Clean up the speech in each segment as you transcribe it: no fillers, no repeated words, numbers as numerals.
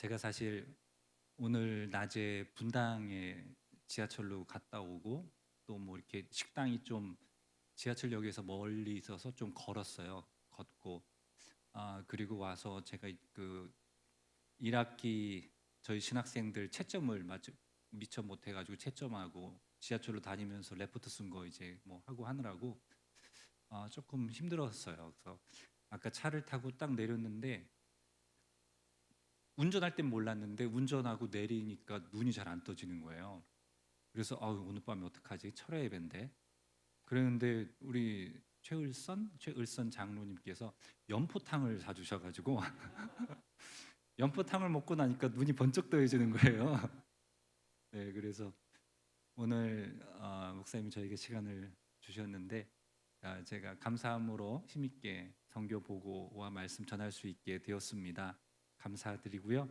제가 사실 오늘 낮에 분당에 지하철로 갔다 오고 또 뭐 이렇게 식당이 좀 지하철역에서 멀리 있어서 좀 걸었어요. 걷고 그리고 와서 제가 그 1학기 저희 신학생들 채점을 미처 못 해가지고 채점하고 지하철로 다니면서 레포트 쓴 거 이제 뭐 하고 하느라고 조금 힘들었어요. 그래서 아까 차를 타고 딱 내렸는데 운전할 땐 몰랐는데 운전하고 내리니까 눈이 잘 안 떠지는 거예요. 그래서 오늘 밤에 어떡하지? 철야 예배인데. 그랬는데 우리 최을선 장로님께서 연포탕을 사주셔가지고 연포탕을 먹고 나니까 눈이 번쩍 떠지는 거예요. 네, 그래서 오늘 목사님이 저에게 시간을 주셨는데 제가 감사함으로 힘있게 선교 보고와 말씀 전할 수 있게 되었습니다. 감사드리고요.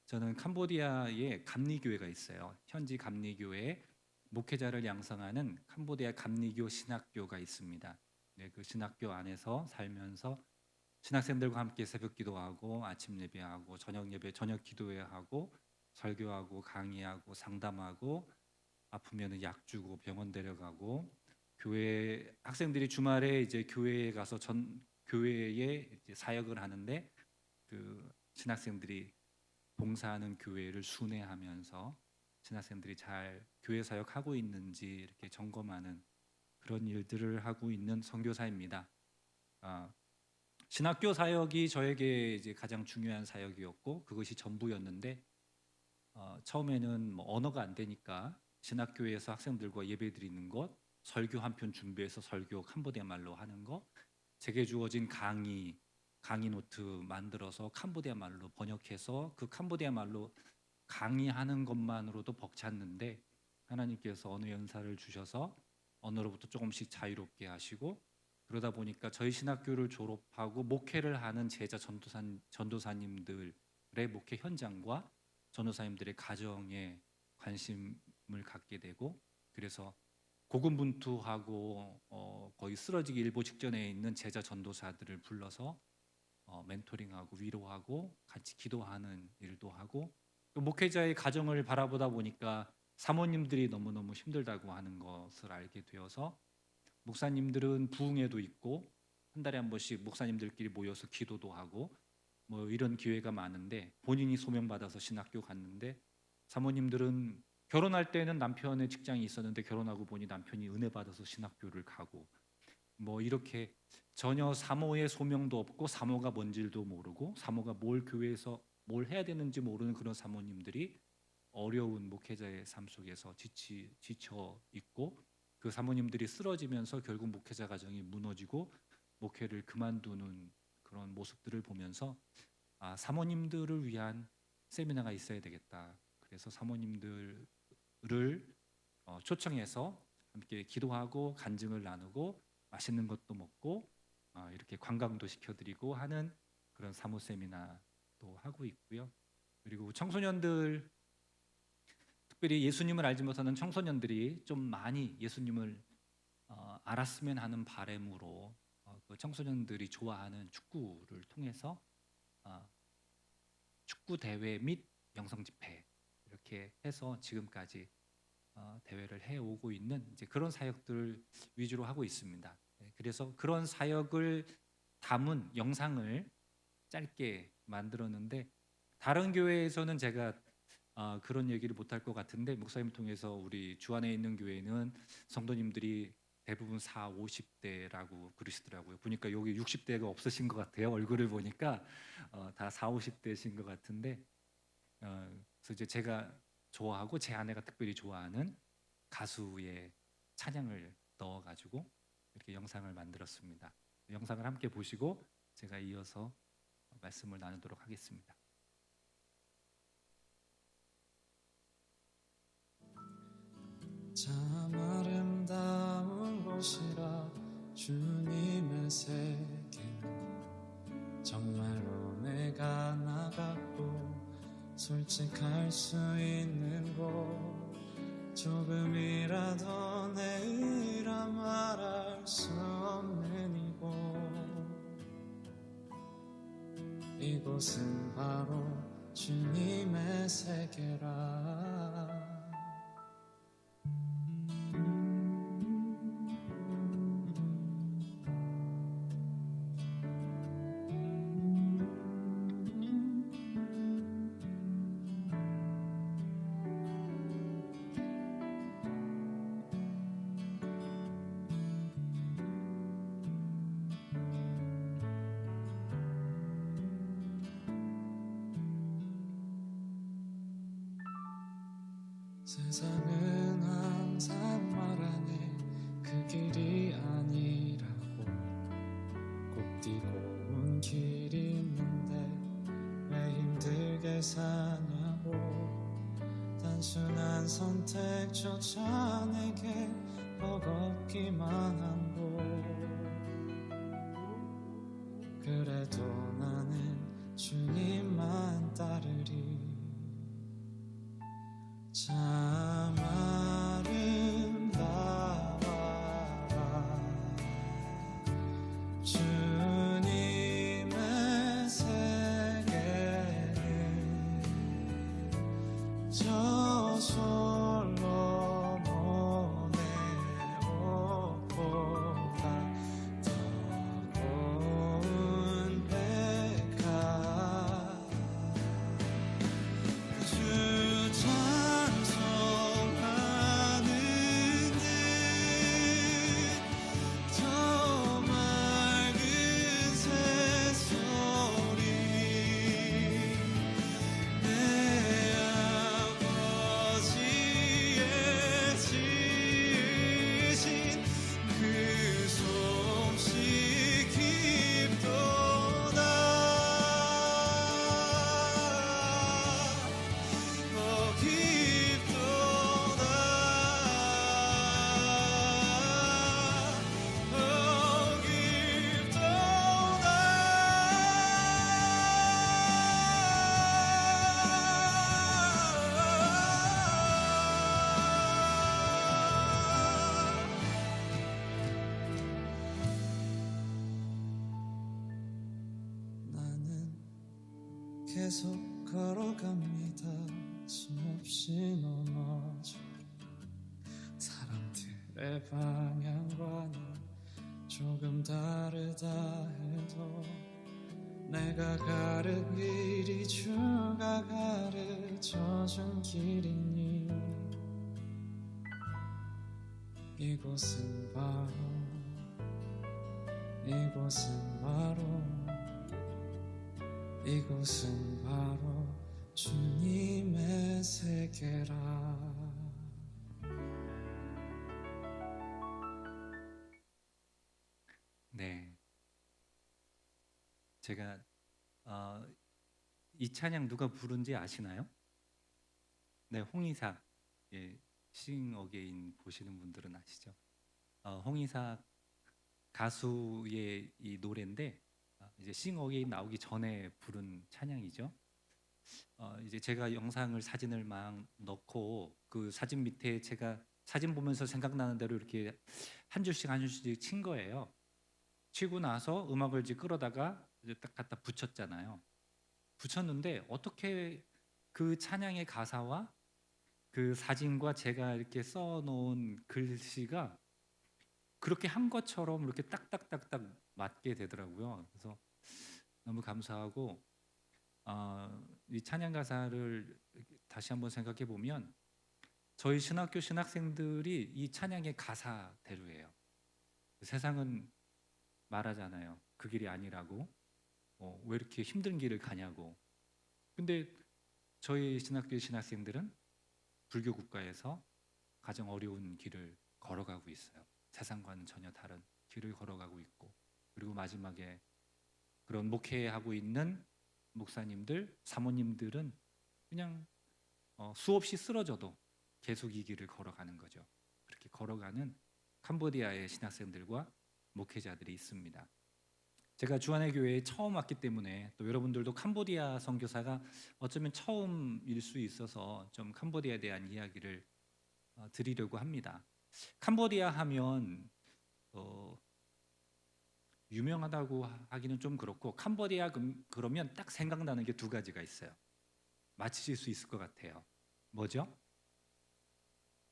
저는 캄보디아에 감리교회가 있어요. 현지 감리교회에 목회자를 양성하는 캄보디아 감리교 신학교가 있습니다. 네, 그 신학교 안에서 살면서 신학생들과 함께 새벽 기도하고 아침 예배하고 저녁 예배, 저녁 기도회하고 설교하고 강의하고 상담하고 아프면은 약 주고 병원 데려가고 교회 학생들이 주말에 이제 교회에 가서 교회에 이제 사역을 하는데 그 신학생들이 봉사하는 교회를 순회하면서 신학생들이 잘 교회 사역하고 있는지 이렇게 점검하는 그런 일들을 하고 있는 선교사입니다. 신학교 사역이 저에게 이제 가장 중요한 사역이었고 그것이 전부였는데 처음에는 뭐 언어가 안 되니까 신학교에서 학생들과 예배드리는 것, 설교 한 편 준비해서 설교 캄보디아 말로 하는 것, 제게 주어진 강의 노트 만들어서 캄보디아 말로 번역해서 그 캄보디아 말로 강의하는 것만으로도 벅찼는데 하나님께서 언어 연사를 주셔서 언어로부터 조금씩 자유롭게 하시고 그러다 보니까 저희 신학교를 졸업하고 목회를 하는 제자 전도사님들의 목회 현장과 전도사님들의 가정에 관심을 갖게 되고 그래서 고군분투하고 거의 쓰러지기 일보 직전에 있는 제자 전도사들을 불러서 멘토링하고 위로하고 같이 기도하는 일도 하고 또 목회자의 가정을 바라보다 보니까 사모님들이 너무너무 힘들다고 하는 것을 알게 되어서 목사님들은 부흥회도 있고 한 달에 한 번씩 목사님들끼리 모여서 기도도 하고 뭐 이런 기회가 많은데 본인이 소명받아서 신학교 갔는데 사모님들은 결혼할 때는 남편의 직장이 있었는데 결혼하고 보니 남편이 은혜 받아서 신학교를 가고 뭐 이렇게 전혀 사모의 소명도 없고 사모가 뭔지도 모르고 사모가 뭘 교회에서 뭘 해야 되는지 모르는 그런 사모님들이 어려운 목회자의 삶 속에서 지쳐 있고 그 사모님들이 쓰러지면서 결국 목회자 가정이 무너지고 목회를 그만두는 그런 모습들을 보면서 사모님들을 위한 세미나가 있어야 되겠다. 그래서 사모님들을 초청해서 함께 기도하고 간증을 나누고 맛있는 것도 먹고 이렇게 관광도 시켜드리고 하는 그런 사모 세미나도 하고 있고요. 그리고 청소년들 특별히 예수님을 알지 못하는 청소년들이 좀 많이 예수님을 알았으면 하는 바람으로 그 청소년들이 좋아하는 축구를 통해서 축구 대회 및 영성 집회 이렇게 해서 지금까지 대회를 해오고 있는 이제 그런 사역들을 위주로 하고 있습니다. 그래서 그런 사역을 담은 영상을 짧게 만들었는데 다른 교회에서는 제가 그런 얘기를 못할 것 같은데 목사님 통해서 우리 주안에 있는 교회는 성도님들이 대부분 4, 50대라고 그러시더라고요. 보니까 여기 60대가 없으신 것 같아요. 얼굴을 보니까 다 4, 50대신 것 같은데 그래서 이제 제가 좋아하고 제 아내가 특별히 좋아하는 가수의 찬양을 넣어가지고 이렇게 영상을 만들었습니다. 영상을 함께 보시고 제가 이어서 말씀을 나누도록 하겠습니다. 참 아름다운 곳이라 주님의 세계는 정말로 내가 나갔고 솔직할 수 있는 곳 조금이라도 내이라 말할 수 없는 이곳은 바로 주님의 세계라. 세상은 항상 말하네 그 길이 아니라고. 꼭 뛰고 온 길이 있는데 왜 힘들게 사냐고. 단순한 선택조차 내게 버겁기만 한고. 그래도 나는 주님만 따르리. 참 아름다워 주님의 세계는 저 솔로몬의 옷보다 더 고운 백합. 주 찬송하는 듯 저 맑은 새소리. 내 아버지의 지으신 그 솜씨 깊도다. 깊도다. 나는 계속 걸어갑니다. 숨없이 넘어져. 사람들의 방향과는 조금 다르다 해도 내가 가는 길이 주가 가르쳐준 길이니. 이곳은 바로 이곳은 바로 주님의 세계라. 네, 제가 이 찬양 누가 부른지 아시나요? 네, 홍이삭. 예, 싱 어게인 보시는 분들은 아시죠? 홍이삭 가수의 이 노래인데 이제 싱 어게인 나오기 전에 부른 찬양이죠. 이제 제가 영상을 사진을 막 넣고 그 사진 밑에 제가 사진 보면서 생각나는 대로 이렇게 한 줄씩 한 줄씩 친 거예요. 치고 나서 음악을 이제 끌어다가 이제 딱 갖다 붙였잖아요. 붙였는데 어떻게 그 찬양의 가사와 그 사진과 제가 이렇게 써놓은 글씨가 그렇게 한 것처럼 이렇게 딱딱딱딱 맞게 되더라고요. 그래서 너무 감사하고 이 찬양 가사를 다시 한번 생각해 보면 저희 신학교 신학생들이 이 찬양의 가사대로예요. 세상은 말하잖아요. 그 길이 아니라고. 왜 이렇게 힘든 길을 가냐고. 근데 저희 신학교 신학생들은 불교 국가에서 가장 어려운 길을 걸어가고 있어요. 세상과는 전혀 다른 길을 걸어가고 있고, 그리고 마지막에 그런 목회하고 있는 목사님들, 사모님들은 그냥 수없이 쓰러져도 계속 이 길을 걸어가는 거죠. 그렇게 걸어가는 캄보디아의 신학생들과 목회자들이 있습니다. 제가 주안의 교회에 처음 왔기 때문에 또 여러분들도 캄보디아 선교사가 어쩌면 처음일 수 있어서 좀 캄보디아에 대한 이야기를 드리려고 합니다. 캄보디아 하면 유명하다고 하기는 좀 그렇고, 캄보디아 그러면 딱 생각나는 게 두 가지가 있어요. 맞히실 수 있을 것 같아요. 뭐죠?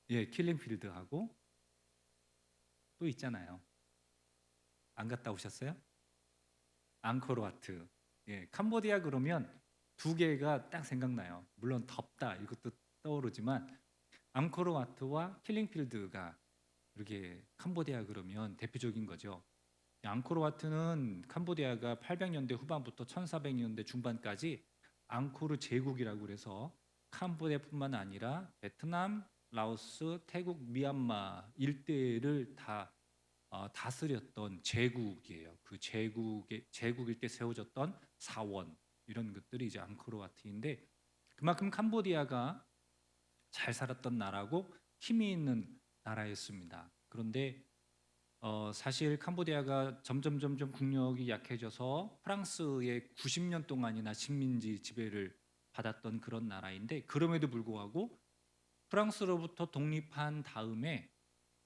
예, 킬링필드하고 또 있잖아요. 안 갔다 오셨어요? 앙코르와트. 예, 캄보디아 그러면 두 개가 딱 생각나요. 물론 덥다 이것도 떠오르지만 앙코르와트와 킬링필드가 이렇게 캄보디아 그러면 대표적인 거죠. 앙코르와트는 캄보디아가 800년대 후반부터 1400년대 중반까지 앙코르 제국이라고 그래서 캄보디아뿐만 아니라 베트남, 라오스, 태국, 미얀마 일대를 다 다스렸던 제국이에요. 그 제국일 때 세워졌던 사원 이런 것들이 이제 앙코르와트인데 그만큼 캄보디아가 잘 살았던 나라고 힘이 있는 나라였습니다. 그런데 사실 캄보디아가 점점 국력이 약해져서 프랑스의 90년 동안이나 식민지 지배를 받았던 그런 나라인데 그럼에도 불구하고 프랑스로부터 독립한 다음에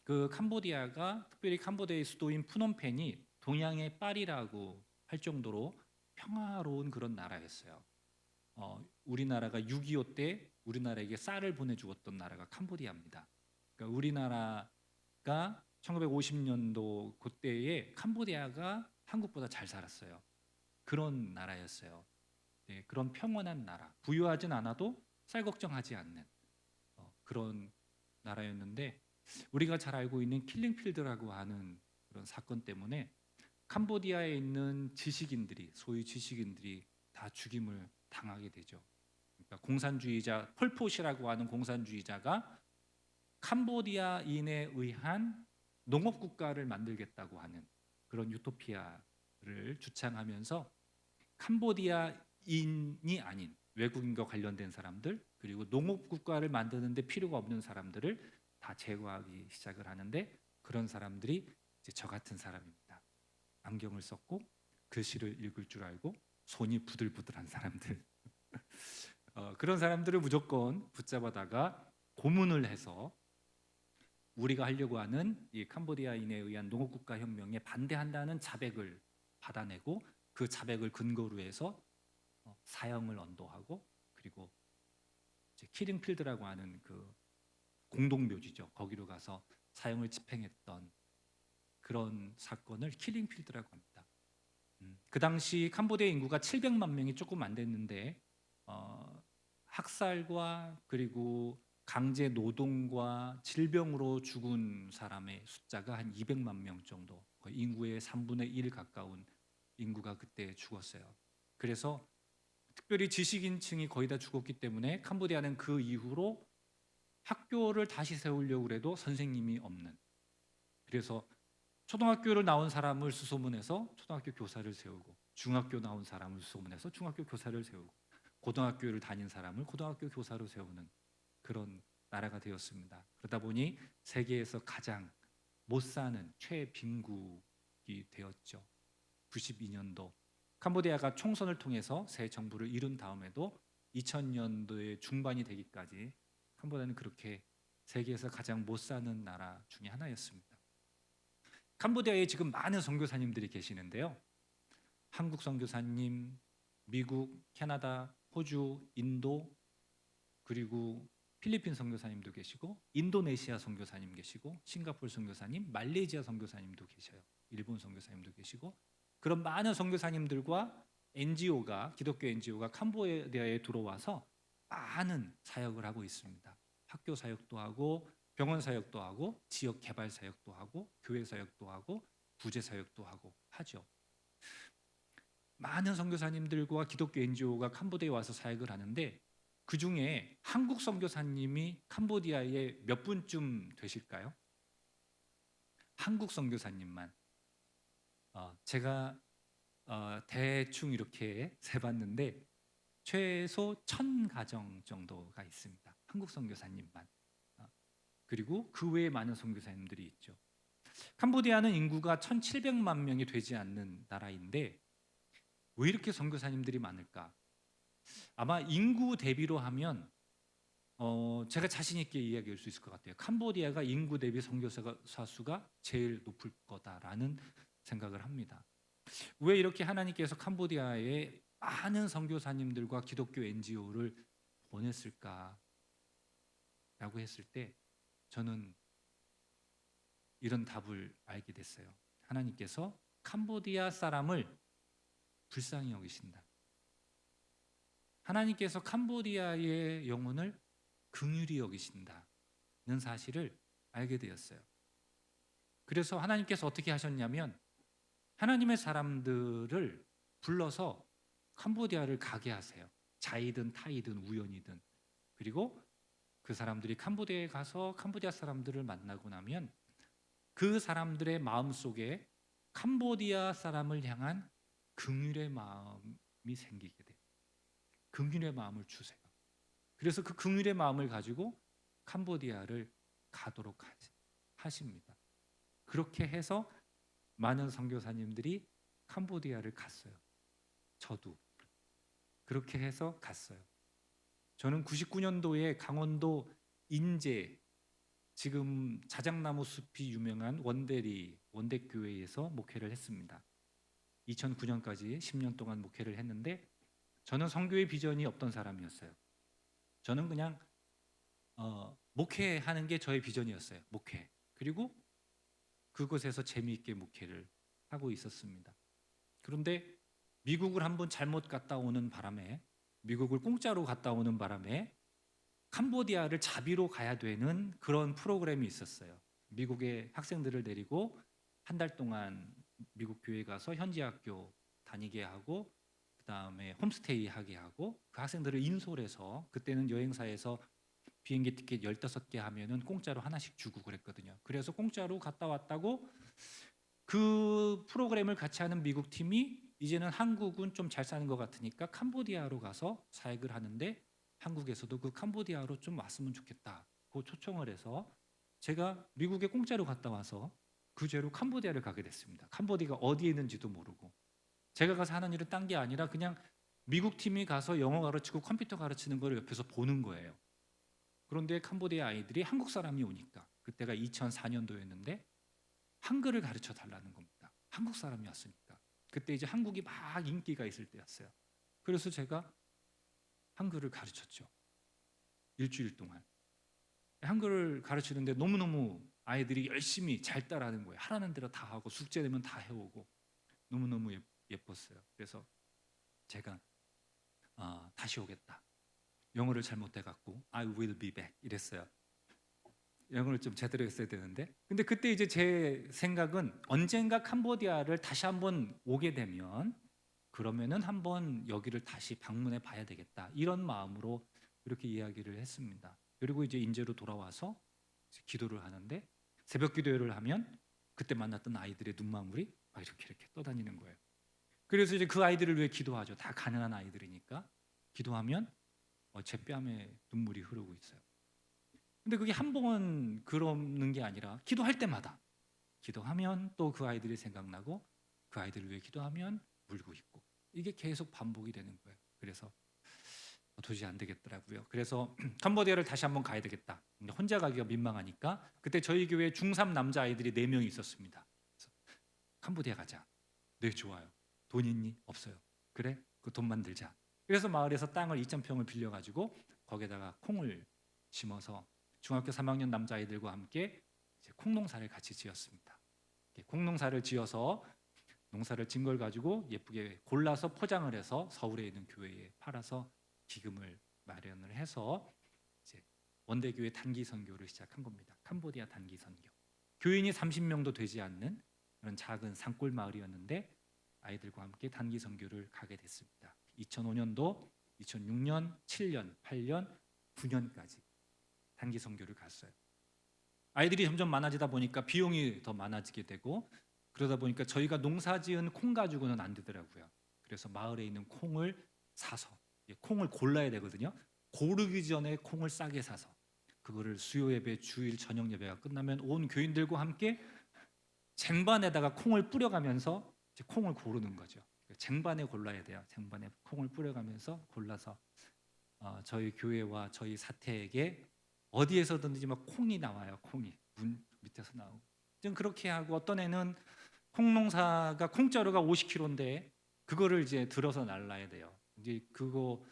그 캄보디아가 특별히 캄보디아의 수도인 푸놈펜이 동양의 파리라고 할 정도로 평화로운 그런 나라였어요. 우리나라가 6.25 때 우리나라에게 쌀을 보내주었던 나라가 캄보디아입니다. 그러니까 우리나라가 1950년도 그때에 캄보디아가 한국보다 잘 살았어요. 그런 나라였어요. 네, 그런 평온한 나라, 부유하진 않아도 쌀 걱정하지 않는 그런 나라였는데 우리가 잘 알고 있는 킬링필드라고 하는 그런 사건 때문에 캄보디아에 있는 지식인들이 소위 지식인들이 다 죽임을 당하게 되죠. 그러니까 공산주의자 폴포시라고 하는 공산주의자가 캄보디아인에 의한 농업 국가를 만들겠다고 하는 그런 유토피아를 주창하면서 캄보디아인이 아닌 외국인과 관련된 사람들 그리고 농업 국가를 만드는데 필요가 없는 사람들을 다 제거하기 시작을 하는데 그런 사람들이 이제 저 같은 사람입니다. 안경을 썼고 글씨를 읽을 줄 알고 손이 부들부들한 사람들 그런 사람들을 무조건 붙잡아다가 고문을 해서 우리가 하려고 하는 이 캄보디아인에 의한 농업국가 혁명에 반대한다는 자백을 받아내고 그 자백을 근거로 해서 사형을 언도하고 그리고 이제 킬링필드라고 하는 그 공동묘지죠. 거기로 가서 사형을 집행했던 그런 사건을 킬링필드라고 합니다. 그 당시 캄보디아 인구가 700만 명이 조금 안 됐는데 학살과 그리고 강제 노동과 질병으로 죽은 사람의 숫자가 한 200만 명 정도, 거의 인구의 3분의 1 가까운 인구가 그때 죽었어요. 그래서 특별히 지식인층이 거의 다 죽었기 때문에 캄보디아는 그 이후로 학교를 다시 세우려고 해도 선생님이 없는. 그래서 초등학교를 나온 사람을 수소문해서 초등학교 교사를 세우고 중학교 나온 사람을 수소문해서 중학교 교사를 세우고 고등학교를 다닌 사람을 고등학교 교사로 세우는 그런 나라가 되었습니다. 그러다 보니 세계에서 가장 못 사는 최빈국이 되었죠. 92년도 캄보디아가 총선을 통해서 새 정부를 이룬 다음에도 2000년도의 중반이 되기까지 캄보디아는 그렇게 세계에서 가장 못 사는 나라 중에 하나였습니다. 캄보디아에 지금 많은 선교사님들이 계시는데요. 한국 선교사님, 미국, 캐나다, 호주, 인도 그리고 필리핀 선교사님도 계시고 인도네시아 선교사님 계시고 싱가포르 선교사님, 말레이시아 선교사님도 계셔요. 일본 선교사님도 계시고 그런 많은 선교사님들과 NGO가 기독교 NGO가 캄보디아에 들어와서 많은 사역을 하고 있습니다. 학교 사역도 하고 병원 사역도 하고 지역 개발 사역도 하고 교회 사역도 하고 구제 사역도 하고 하죠. 많은 선교사님들과 기독교 NGO가 캄보디아에 와서 사역을 하는데 그 중에 한국 선교사님이 캄보디아에 몇 분쯤 되실까요? 한국 선교사님만 제가 대충 이렇게 세봤는데 최소 1000가정 정도가 있습니다. 한국 선교사님만. 그리고 그 외에 많은 선교사님들이 있죠. 캄보디아는 인구가 1700만 명이 되지 않는 나라인데 왜 이렇게 선교사님들이 많을까? 아마 인구 대비로 하면 제가 자신 있게 이야기할 수 있을 것 같아요. 캄보디아가 인구 대비 선교사 수가 제일 높을 거다라는 생각을 합니다. 왜 이렇게 하나님께서 캄보디아에 많은 선교사님들과 기독교 NGO를 보냈을까라고 했을 때 저는 이런 답을 알게 됐어요. 하나님께서 캄보디아 사람을 불쌍히 여기신다. 하나님께서 캄보디아의 영혼을 긍휼히 여기신다는 사실을 알게 되었어요. 그래서 하나님께서 어떻게 하셨냐면 하나님의 사람들을 불러서 캄보디아를 가게 하세요. 자이든 타이든 우연이든. 그리고 그 사람들이 캄보디아에 가서 캄보디아 사람들을 만나고 나면 그 사람들의 마음속에 캄보디아 사람을 향한 긍휼의 마음이 생기게 돼요. 긍휼의 마음을 주세요. 그래서 그 긍휼의 마음을 가지고 캄보디아를 가도록 하십니다. 그렇게 해서 많은 선교사님들이 캄보디아를 갔어요. 저도 그렇게 해서 갔어요. 저는 99년도에 강원도 인제 지금 자작나무 숲이 유명한 원대교회에서 목회를 했습니다. 2009년까지 10년 동안 목회를 했는데 저는 선교의 비전이 없던 사람이었어요. 저는 그냥 목회하는 게 저의 비전이었어요. 목회. 그리고 그곳에서 재미있게 목회를 하고 있었습니다. 그런데 미국을 한번 잘못 갔다 오는 바람에, 미국을 공짜로 갔다 오는 바람에 캄보디아를 자비로 가야 되는 그런 프로그램이 있었어요. 미국의 학생들을 데리고 한 달 동안 미국 교회에 가서 현지 학교 다니게 하고 그 다음에 홈스테이 하게 하고 그 학생들을 인솔해서, 그때는 여행사에서 비행기 티켓 15개 하면은 공짜로 하나씩 주고 그랬거든요. 그래서 공짜로 갔다 왔다고 그 프로그램을 같이 하는 미국 팀이 이제는 한국은 좀 잘 사는 것 같으니까 캄보디아로 가서 사역을 하는데 한국에서도 그 캄보디아로 좀 왔으면 좋겠다고 초청을 해서 제가 미국에 공짜로 갔다 와서 그 죄로 캄보디아를 가게 됐습니다. 캄보디아가 어디에 있는지도 모르고 제가 가서 하는 일은 딴 게 아니라 그냥 미국 팀이 가서 영어 가르치고 컴퓨터 가르치는 걸 옆에서 보는 거예요. 그런데 캄보디아 아이들이 한국 사람이 오니까, 그때가 2004년도였는데 한글을 가르쳐 달라는 겁니다. 한국 사람이 왔으니까. 그때 이제 한국이 막 인기가 있을 때였어요. 그래서 제가 한글을 가르쳤죠. 일주일 동안. 한글을 가르치는데 너무너무 아이들이 열심히 잘 따라하는 거예요. 하라는 대로 다 하고 숙제 내면 다 해오고 너무너무 예뻤어요. 그래서 제가 다시 오겠다. 영어를 잘못해갖고 I will be back 이랬어요. 영어를 좀 제대로 했어야 되는데, 근데 그때 이제 제 생각은 언젠가 캄보디아를 다시 한번 오게 되면 그러면은 한번 여기를 다시 방문해 봐야 되겠다, 이런 마음으로 이렇게 이야기를 했습니다. 그리고 이제 인제로 돌아와서 기도를 하는데 새벽 기도회를 하면 그때 만났던 아이들의 눈망울이 막 이렇게 떠다니는 거예요. 그래서 이제 그 아이들을 위해 기도하죠. 다 가난한 아이들이니까. 기도하면 제 뺨에 눈물이 흐르고 있어요. 근데 그게 한 번 그러는 게 아니라 기도할 때마다 기도하면 또 그 아이들이 생각나고 그 아이들을 위해 기도하면 울고 있고, 이게 계속 반복이 되는 거예요. 그래서 도저히 안 되겠더라고요. 그래서 캄보디아를 다시 한번 가야 되겠다. 근데 혼자 가기가 민망하니까 그때 저희 교회에 중3 남자 아이들이 4명이 있었습니다. 그래서 캄보디아 가자. 네, 좋아요. 돈 있니? 없어요. 그래? 그 돈 만들자. 그래서 마을에서 땅을 2,000평을 빌려가지고 거기에다가 콩을 심어서 중학교 3학년 남자아이들과 함께 이제 콩농사를 같이 지었습니다. 콩농사를 지어서 농사를 진 걸 가지고 예쁘게 골라서 포장을 해서 서울에 있는 교회에 팔아서 기금을 마련을 해서 이제 원대교회 단기 선교를 시작한 겁니다. 캄보디아 단기 선교. 교인이 30명도 되지 않는 그런 작은 산골 마을이었는데 아이들과 함께 단기 선교를 가게 됐습니다. 2005년도, 2006년, 7년, 8년, 9년까지 단기 선교를 갔어요. 아이들이 점점 많아지다 보니까 비용이 더 많아지게 되고, 그러다 보니까 저희가 농사지은 콩 가지고는 안 되더라고요. 그래서 마을에 있는 콩을 사서, 콩을 골라야 되거든요. 고르기 전에 콩을 싸게 사서 그거를 수요 예배, 주일 저녁 예배가 끝나면 온 교인들과 함께 쟁반에다가 콩을 뿌려가면서 이제 콩을 고르는 거죠. 쟁반에 골라야 돼요. 쟁반에 콩을 뿌려가면서 골라서 저희 교회와 저희 사택에게 어디에서든지 막 콩이 나와요. 콩이 문 밑에서 나오고. 좀 그렇게 하고, 어떤 애는 콩농사가 콩자루가 50kg인데 그거를 이제 들어서 날라야 돼요. 이제 그거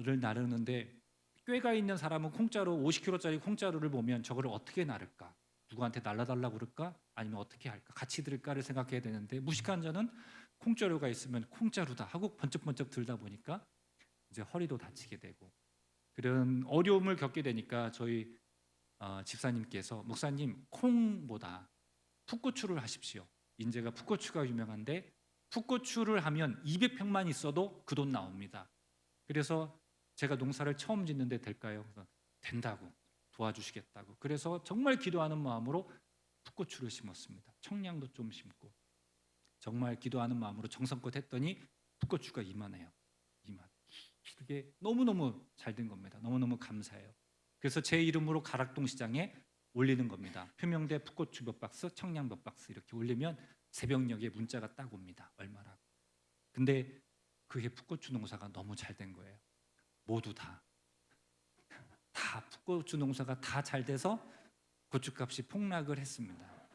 를 나르는데 꾀가 있는 사람은 콩자루 50kg짜리 콩자루를 보면 저거를 어떻게 나를까? 누구한테 날라달라고 그럴까? 아니면 어떻게 할까? 같이 들을까를 생각해야 되는데 무식한 자는 콩자루가 있으면 콩자루다 하고 번쩍번쩍 들다 보니까 이제 허리도 다치게 되고 그런 어려움을 겪게 되니까 저희 집사님께서 목사님 콩보다 풋고추를 하십시오. 인제가 풋고추가 유명한데 풋고추를 하면 200평만 있어도 그 돈 나옵니다. 그래서 제가 농사를 처음 짓는데 될까요? 그래서 된다고 도와주시겠다고. 그래서 정말 기도하는 마음으로 풋고추를 심었습니다. 청량도 좀 심고 정말 기도하는 마음으로 정성껏 했더니 풋고추가 이만해요. 이만. 이게 너무너무 잘 된 겁니다. 너무너무 감사해요. 그래서 제 이름으로 가락동 시장에 올리는 겁니다. 표명대 풋고추 몇 박스, 청량 몇 박스 이렇게 올리면 새벽녘에 문자가 딱 옵니다. 얼마라고. 근데 그게 풋고추 농사가 너무 잘 된 거예요. 모두 다 풋고추 농사가 다 잘 돼서 고추값이 폭락을 했습니다.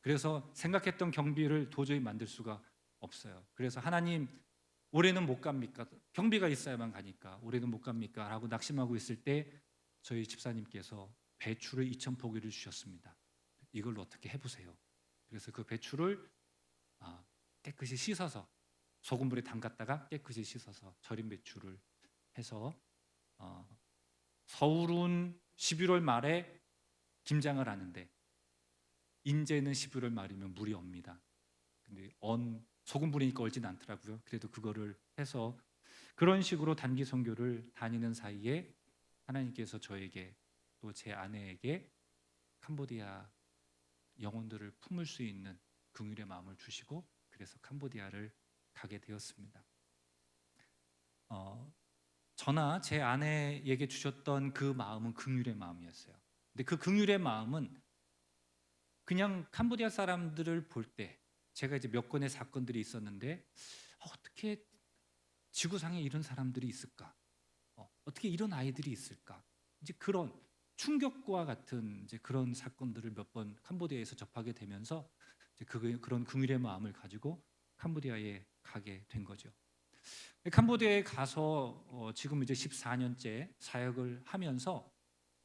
그래서 생각했던 경비를 도저히 만들 수가 없어요. 그래서 하나님 올해는 못 갑니까? 경비가 있어야만 가니까 올해는 못 갑니까? 라고 낙심하고 있을 때 저희 집사님께서 배추를 2,000포기를 주셨습니다. 이걸 어떻게 해보세요. 그래서 그 배추를 깨끗이 씻어서 소금물에 담갔다가 깨끗이 씻어서 절인 배추를 해서 서울은 11월 말에 김장을 하는데 인제는 11월 말이면 물이 옵니다. 근데 소금 뿌리니까 얼진 않더라고요. 그래도 그거를 해서 그런 식으로 단기 선교를 다니는 사이에 하나님께서 저에게 또 제 아내에게 캄보디아 영혼들을 품을 수 있는 긍휼의 마음을 주시고 그래서 캄보디아를 가게 되었습니다. 저나 제 아내에게 주셨던 그 마음은 긍휼의 마음이었어요. 근데 그 긍휼의 마음은 그냥 캄보디아 사람들을 볼 때 제가 이제 몇 건의 사건들이 있었는데 어떻게 지구상에 이런 사람들이 있을까? 어떻게 이런 아이들이 있을까? 이제 그런 충격과 같은 이제 그런 사건들을 몇 번 캄보디아에서 접하게 되면서 이제 그런 긍휼의 마음을 가지고 캄보디아에 가게 된 거죠. 캄보디아에 가서 지금 이제 14년째 사역을 하면서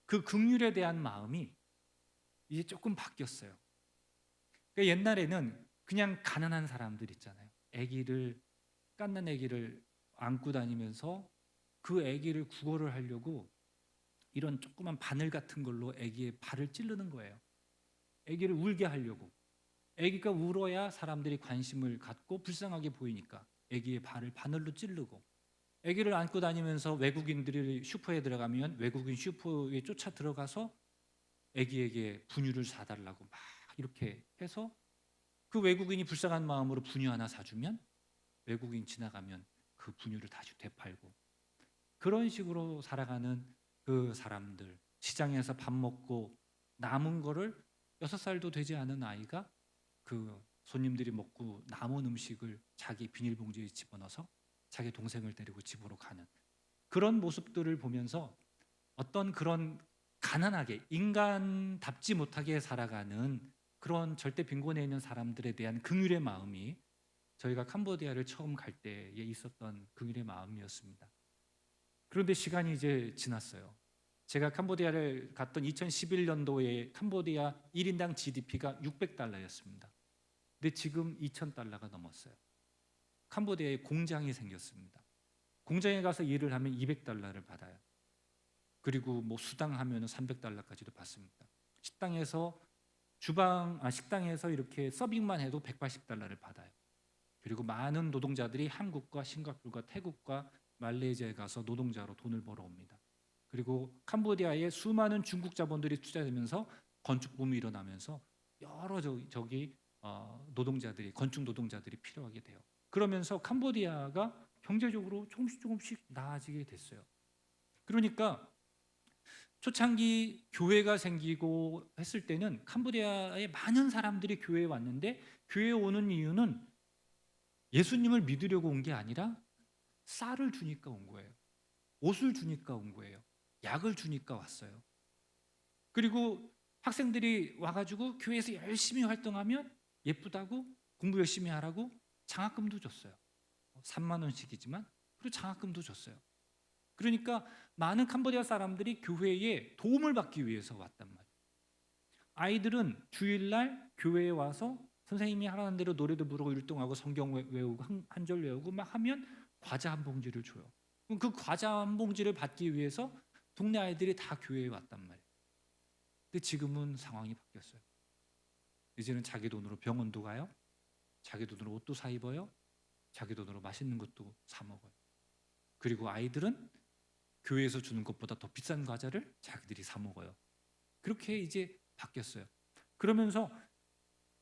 그 긍휼에 대한 마음이 이제 조금 바뀌었어요. 그러니까 옛날에는 그냥 가난한 사람들 있잖아요. 갓난 아기를 안고 다니면서 그 아기를 구걸을 하려고 이런 조그만 바늘 같은 걸로 아기의 발을 찌르는 거예요. 아기를 울게 하려고. 아기가 울어야 사람들이 관심을 갖고 불쌍하게 보이니까 아기의 발을 바늘로 찌르고 아기를 안고 다니면서 외국인들이 슈퍼에 들어가면 외국인 슈퍼에 쫓아 들어가서 아기에게 분유를 사달라고 막 이렇게 해서 그 외국인이 불쌍한 마음으로 분유 하나 사주면 외국인 지나가면 그 분유를 다시 되팔고 그런 식으로 살아가는 그 사람들, 시장에서 밥 먹고 남은 거를 6살도 되지 않은 아이가 그 손님들이 먹고 남은 음식을 자기 비닐봉지에 집어넣어서 자기 동생을 데리고 집으로 가는 그런 모습들을 보면서 어떤 그런 가난하게 인간답지 못하게 살아가는 그런 절대 빈곤에 있는 사람들에 대한 긍휼의 마음이 저희가 캄보디아를 처음 갈 때에 있었던 긍휼의 마음이었습니다. 그런데 시간이 이제 지났어요. 제가 캄보디아를 갔던 2011년도에 캄보디아 1인당 GDP가 600달러였습니다. 근데 지금 2,000달러가 넘었어요. 캄보디아에 공장이 생겼습니다. 공장에 가서 일을 하면 200달러를 받아요. 그리고 뭐 수당하면 300달러까지도 받습니다. 식당에서 이렇게 서빙만 해도 180달러를 받아요. 그리고 많은 노동자들이 한국과 싱가포르와 태국과 말레이시아에 가서 노동자로 돈을 벌어옵니다. 그리고 캄보디아에 수많은 중국 자본들이 투자되면서 건축 붐이 일어나면서 여러 노동자들이 건축 노동자들이 필요하게 돼요. 그러면서 캄보디아가 경제적으로 조금씩 나아지게 됐어요. 그러니까 초창기 교회가 생기고 했을 때는 캄보디아에 많은 사람들이 교회에 왔는데 교회에 오는 이유는 예수님을 믿으려고 온 게 아니라 쌀을 주니까 온 거예요. 옷을 주니까 온 거예요. 약을 주니까 왔어요. 그리고 학생들이 와가지고 교회에서 열심히 활동하면 예쁘다고 공부 열심히 하라고 장학금도 줬어요. 3만 원씩이지만 그리고 장학금도 줬어요. 그러니까 많은 캄보디아 사람들이 교회에 도움을 받기 위해서 왔단 말이에요. 아이들은 주일날 교회에 와서 선생님이 하라는 대로 노래도 부르고 율동하고 성경 외우고 한 절 외우고 막 하면 과자 한 봉지를 줘요. 그럼 그 과자 한 봉지를 받기 위해서 동네 아이들이 다 교회에 왔단 말이에요. 근데 지금은 상황이 바뀌었어요. 이제는 자기 돈으로 병원도 가요. 자기 돈으로 옷도 사 입어요. 자기 돈으로 맛있는 것도 사 먹어요. 그리고 아이들은 교회에서 주는 것보다 더 비싼 과자를 자기들이 사 먹어요. 그렇게 이제 바뀌었어요. 그러면서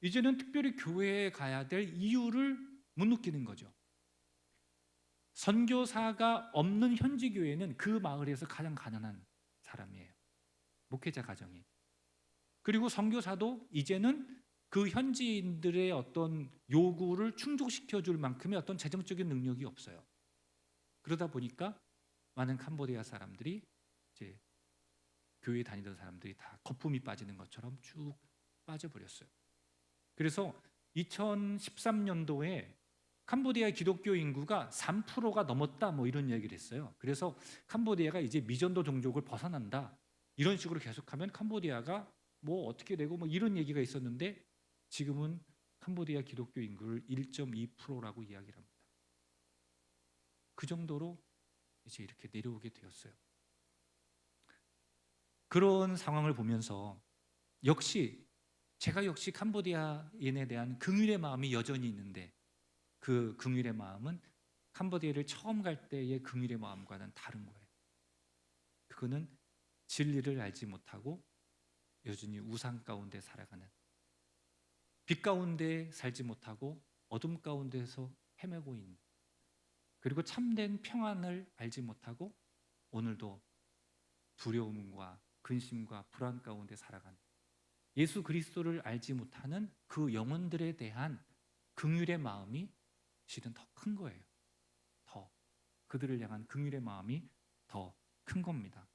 이제는 특별히 교회에 가야 될 이유를 못 느끼는 거죠. 선교사가 없는 현지 교회는 그 마을에서 가장 가난한 사람이에요. 목회자 가정이. 그리고 선교사도 이제는 그 현지인들의 어떤 요구를 충족시켜 줄 만큼의 어떤 재정적인 능력이 없어요. 그러다 보니까 많은 캄보디아 사람들이 이제 교회 다니던 사람들이 다 거품이 빠지는 것처럼 쭉 빠져버렸어요. 그래서 2013년도에 캄보디아 기독교 인구가 3%가 넘었다 뭐 이런 얘기를 했어요. 그래서 캄보디아가 이제 미전도 종족을 벗어난다 이런 식으로 계속하면 캄보디아가 뭐 어떻게 되고 뭐 이런 얘기가 있었는데 지금은 캄보디아 기독교 인구를 1.2%라고 이야기를 합니다. 그 정도로 이제 이렇게 내려오게 되었어요. 그런 상황을 보면서 제가 역시 캄보디아인에 대한 긍휼의 마음이 여전히 있는데 그 긍휼의 마음은 캄보디아를 처음 갈 때의 긍휼의 마음과는 다른 거예요. 그거는 진리를 알지 못하고 여전히 우상 가운데 살아가는, 빛 가운데 살지 못하고 어둠 가운데서 헤매고 있는, 그리고 참된 평안을 알지 못하고 오늘도 두려움과 근심과 불안 가운데 살아가는, 예수 그리스도를 알지 못하는 그 영혼들에 대한 긍휼의 마음이 실은 더 큰 거예요. 더 그들을 향한 긍휼의 마음이 더 큰 겁니다.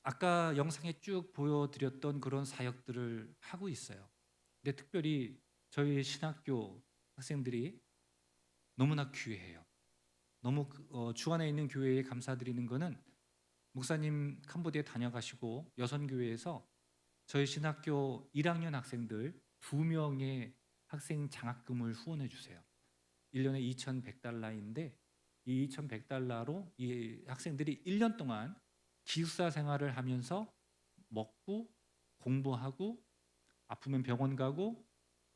아까 영상에 쭉 보여드렸던 그런 사역들을 하고 있어요. 근데 특별히 저희 신학교 학생들이 너무나 귀해요. 너무 주안에 있는 교회에 감사드리는 거는 목사님 캄보디아 다녀가시고 여선교회에서 저희 신학교 1학년 학생들 2명의 학생 장학금을 후원해 주세요. 1년에 2,100달러인데 이 2,100달러로 이 학생들이 1년 동안 기숙사 생활을 하면서 먹고 공부하고 아프면 병원 가고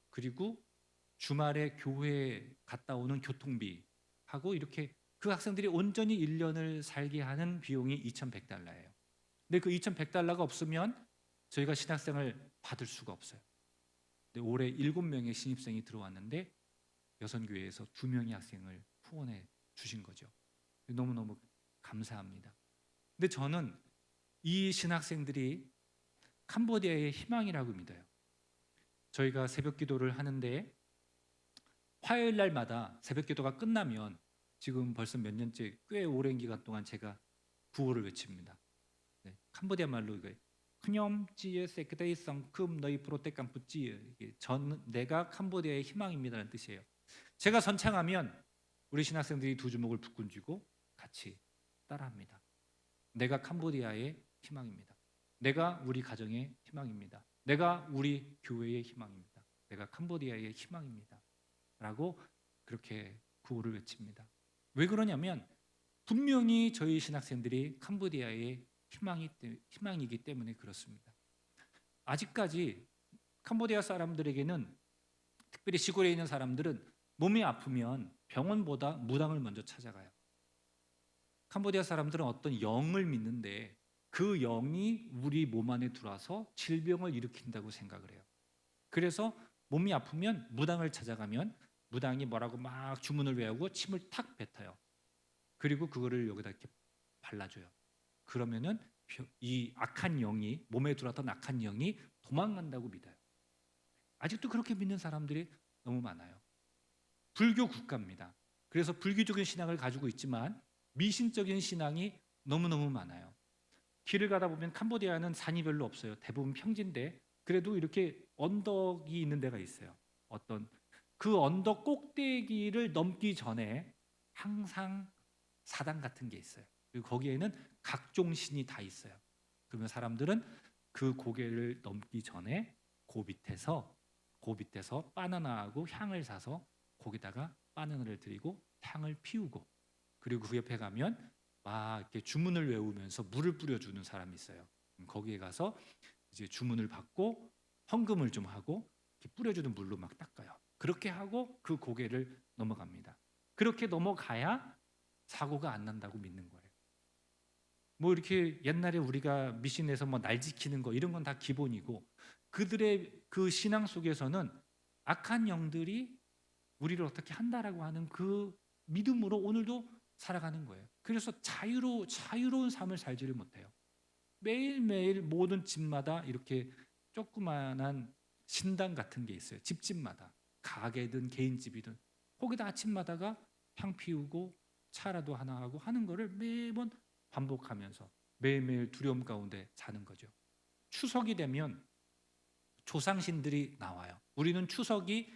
그리고 주말에 교회 갔다 오는 교통비 하고 이렇게 그 학생들이 온전히 1년을 살게 하는 비용이 2,100달러예요. 근데 그 2,100달러가 없으면 저희가 신학생을 받을 수가 없어요. 근데 올해 7명의 신입생이 들어왔는데 여선교회에서 2명의 학생을 후원해 주신 거죠. 너무너무 감사합니다. 근데 저는 이 신학생들이 캄보디아의 희망이라고 믿어요. 저희가 새벽 기도를 하는데 화요일 날마다 새벽 기도가 끝나면 지금 벌써 몇 년째 꽤 오랜 기간 동안 제가 구호를 외칩니다. 네, 캄보디아 말로 이거 크념 찌에 세크데이 성큼 너희 프로테칸 뿌찌, 전 내가 캄보디아의 희망입니다라는 뜻이에요. 제가 선창하면 우리 신학생들이 두 주먹을 붙군 쥐고 같이 따라합니다. 내가 캄보디아의 희망입니다. 내가 우리 가정의 희망입니다. 내가 우리 교회의 희망입니다. 내가 캄보디아의 희망입니다. 라고 그렇게 구호를 외칩니다. 왜 그러냐면 분명히 저희 신학생들이 캄보디아의 희망이기 때문에 그렇습니다. 아직까지 캄보디아 사람들에게는, 특별히 시골에 있는 사람들은 몸이 아프면 병원보다 무당을 먼저 찾아가요. 캄보디아 사람들은 어떤 영을 믿는데 그 영이 우리 몸 안에 들어와서 질병을 일으킨다고 생각을 해요. 그래서 몸이 아프면 무당을 찾아가면 무당이 뭐라고 막 주문을 외우고 침을 탁 뱉어요. 그리고 그거를 여기다 이렇게 발라줘요. 그러면은 이 악한 영이, 몸에 들어왔던 악한 영이 도망간다고 믿어요. 아직도 그렇게 믿는 사람들이 너무 많아요. 불교 국가입니다. 그래서 불교적인 신앙을 가지고 있지만 미신적인 신앙이 너무너무 많아요. 길을 가다 보면 캄보디아는 산이 별로 없어요. 대부분 평지인데 그래도 이렇게 언덕이 있는 데가 있어요. 어떤 그 언덕 꼭대기를 넘기 전에 항상 사당 같은 게 있어요. 그리고 거기에는 각종 신이 다 있어요. 그러면 사람들은 그 고개를 넘기 전에 그 밑에서 바나나하고 향을 사서 거기다가 바나나를 드리고 향을 피우고, 그리고 그 옆에 가면 막 이렇게 주문을 외우면서 물을 뿌려주는 사람이 있어요. 거기에 가서 이제 주문을 받고 헌금을 좀 하고 이렇게 뿌려주는 물로 막 닦아요. 그렇게 하고 그 고개를 넘어갑니다. 그렇게 넘어가야 사고가 안 난다고 믿는 거예요. 뭐 이렇게 옛날에 우리가 미신에서 뭐 날 지키는 거 이런 건 다 기본이고, 그들의 그 신앙 속에서는 악한 영들이 우리를 어떻게 한다라고 하는 그 믿음으로 오늘도 살아가는 거예요. 그래서 자유로운 삶을 살지를 못해요. 매일매일 모든 집마다 이렇게 조그만한 신당 같은 게 있어요. 집집마다, 가게든 개인집이든 거기다 아침마다가 향 피우고 차라도 하나 하고 하는 거를 매번 반복하면서 매일매일 두려움 가운데 사는 거죠. 추석이 되면 조상신들이 나와요. 우리는 추석이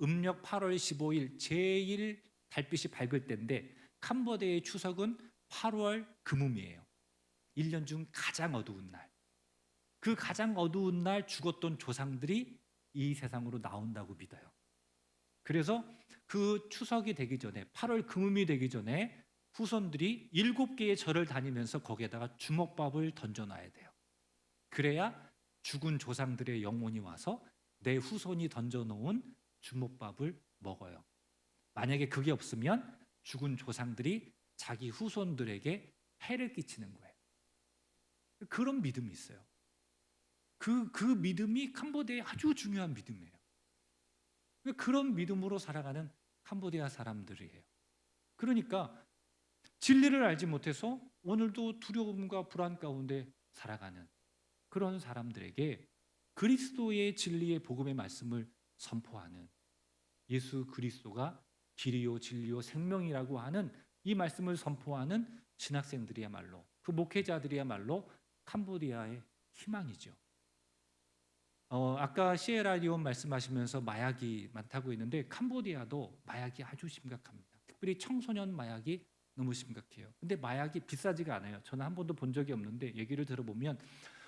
음력 8월 15일 제일 달빛이 밝을 때인데, 캄보디아의 추석은 8월 금음이에요. 1년 중 가장 어두운 날. 그 가장 어두운 날 죽었던 조상들이 이 세상으로 나온다고 믿어요. 그래서 그 추석이 되기 전에, 8월 금음이 되기 전에 후손들이 7개의 절을 다니면서 거기에다가 주먹밥을 던져놔야 돼요. 그래야 죽은 조상들의 영혼이 와서 내 후손이 던져놓은 주먹밥을 먹어요. 만약에 그게 없으면 죽은 조상들이 자기 후손들에게 해를 끼치는 거예요. 그런 믿음이 있어요. 그 믿음이 캄보디아의 아주 중요한 믿음이에요. 그런 믿음으로 살아가는 캄보디아 사람들이에요. 그러니까 진리를 알지 못해서 오늘도 두려움과 불안 가운데 살아가는 그런 사람들에게 그리스도의 진리의 복음의 말씀을 선포하는, 예수 그리스도가 길이요 진리요 생명이라고 하는 이 말씀을 선포하는 신학생들이야말로, 그 목회자들이야말로 캄보디아의 희망이죠. 아까 시에라리온 말씀하시면서 마약이 많다고 했는데 캄보디아도 마약이 아주 심각합니다. 특별히 청소년 마약이 너무 심각해요. 근데 마약이 비싸지가 않아요. 저는 한 번도 본 적이 없는데 얘기를 들어보면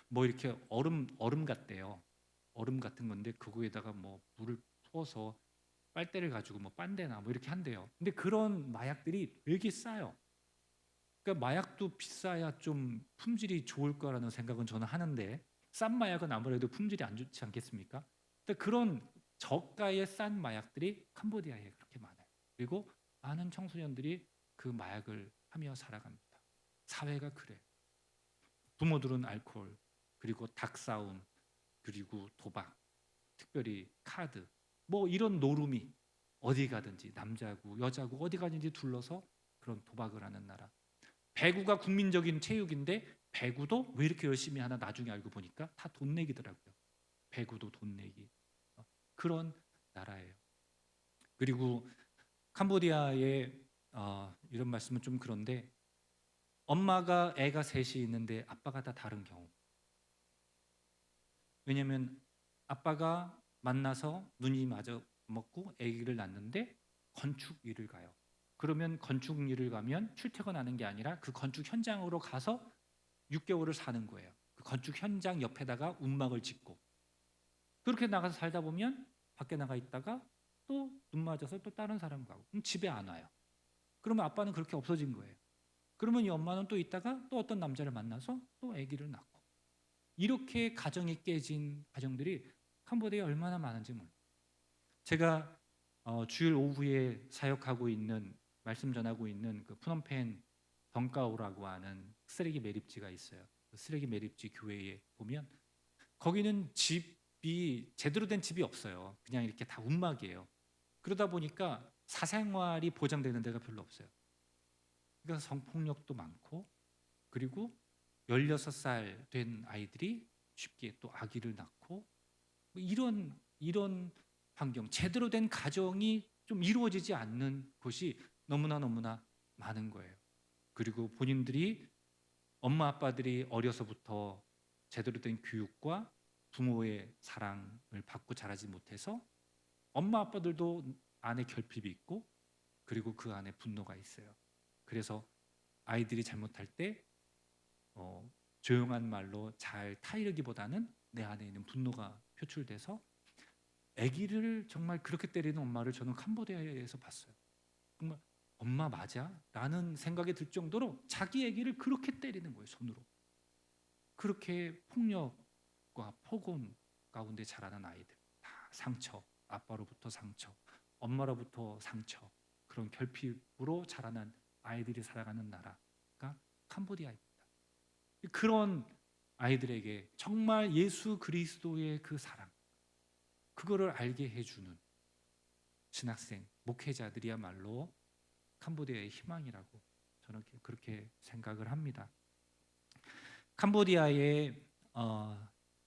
뭐 이렇게 얼음 같대요. 얼음 같은 건데 그거에다가 뭐 물을 부어서 빨대를 가지고 뭐 빤대나 뭐 이렇게 한대요. 근데 그런 마약들이 되게 싸요. 그러니까 마약도 비싸야 좀 품질이 좋을 거라는 생각은 저는 하는데, 싼 마약은 아무래도 품질이 안 좋지 않겠습니까? 근데 그런 저가의 싼 마약들이 캄보디아에 그렇게 많아요. 그리고 많은 청소년들이 그 마약을 하며 살아갑니다. 사회가 그래. 부모들은 알코올, 그리고 닭싸움, 그리고 도박, 특별히 카드, 뭐 이런 노름이 어디 가든지 남자고 여자고 어디 가든지 둘러서 그런 도박을 하는 나라. 배구가 국민적인 체육인데 배구도 왜 이렇게 열심히 하나 나중에 알고 보니까 다 돈 내기더라고요. 배구도 돈 내기. 그런 나라예요. 그리고 캄보디아의 이런 말씀은 좀 그런데, 엄마가 애가 셋이 있는데 아빠가 다 다른 경우. 왜냐하면 아빠가 만나서 눈이 맞아 먹고 아기를 낳는데 건축 일을 가요. 그러면 건축 일을 가면 출퇴근하는 게 아니라 그 건축 현장으로 가서 6개월을 사는 거예요. 그 건축 현장 옆에다가 움막을 짓고, 그렇게 나가서 살다 보면 밖에 나가 있다가 또 눈 맞아서 또 다른 사람 가고, 그럼 집에 안 와요. 그러면 아빠는 그렇게 없어진 거예요. 그러면 이 엄마는 또 있다가 또 어떤 남자를 만나서 또 아기를 낳고, 이렇게 가정이 깨진 가정들이 캄보디아에 얼마나 많은지 몰라요. 제가 주일 오후에 사역하고 있는, 말씀 전하고 있는 그 푸놈펜 덩가오라고 하는 쓰레기 매립지가 있어요. 그 쓰레기 매립지 교회에 보면 거기는 집이 제대로 된 집이 없어요. 그냥 이렇게 다 움막이에요. 그러다 보니까 사생활이 보장되는 데가 별로 없어요. 그러니까 성폭력도 많고, 그리고 16살 된 아이들이 쉽게 또 아기를 낳고, 뭐 이런 환경, 제대로 된 가정이 좀 이루어지지 않는 곳이 너무나 많은 거예요. 그리고 본인들이, 엄마 아빠들이 어려서부터 제대로 된 교육과 부모의 사랑을 받고 자라지 못해서 엄마 아빠들도 안에 결핍이 있고, 그리고 그 안에 분노가 있어요. 그래서 아이들이 잘못할 때 조용한 말로 잘 타이르기보다는 내 안에 있는 분노가 표출돼서 아기를 정말 그렇게 때리는 엄마를 저는 캄보디아에서 봤어요. 정말 엄마 맞아? 라는 생각이 들 정도로 자기 아기를 그렇게 때리는 거예요, 손으로. 그렇게 폭력과 폭언 가운데 자라는 아이들, 다 상처, 아빠로부터 상처, 엄마로부터 상처, 그런 결핍으로 자라난 아이들이 살아가는 나라가 캄보디아입니다. 그런 아이들에게 정말 예수 그리스도의 그 사랑, 그거를 알게 해주는 신학생, 목회자들이야말로 캄보디아의 희망이라고 저는 그렇게 생각을 합니다. 캄보디아에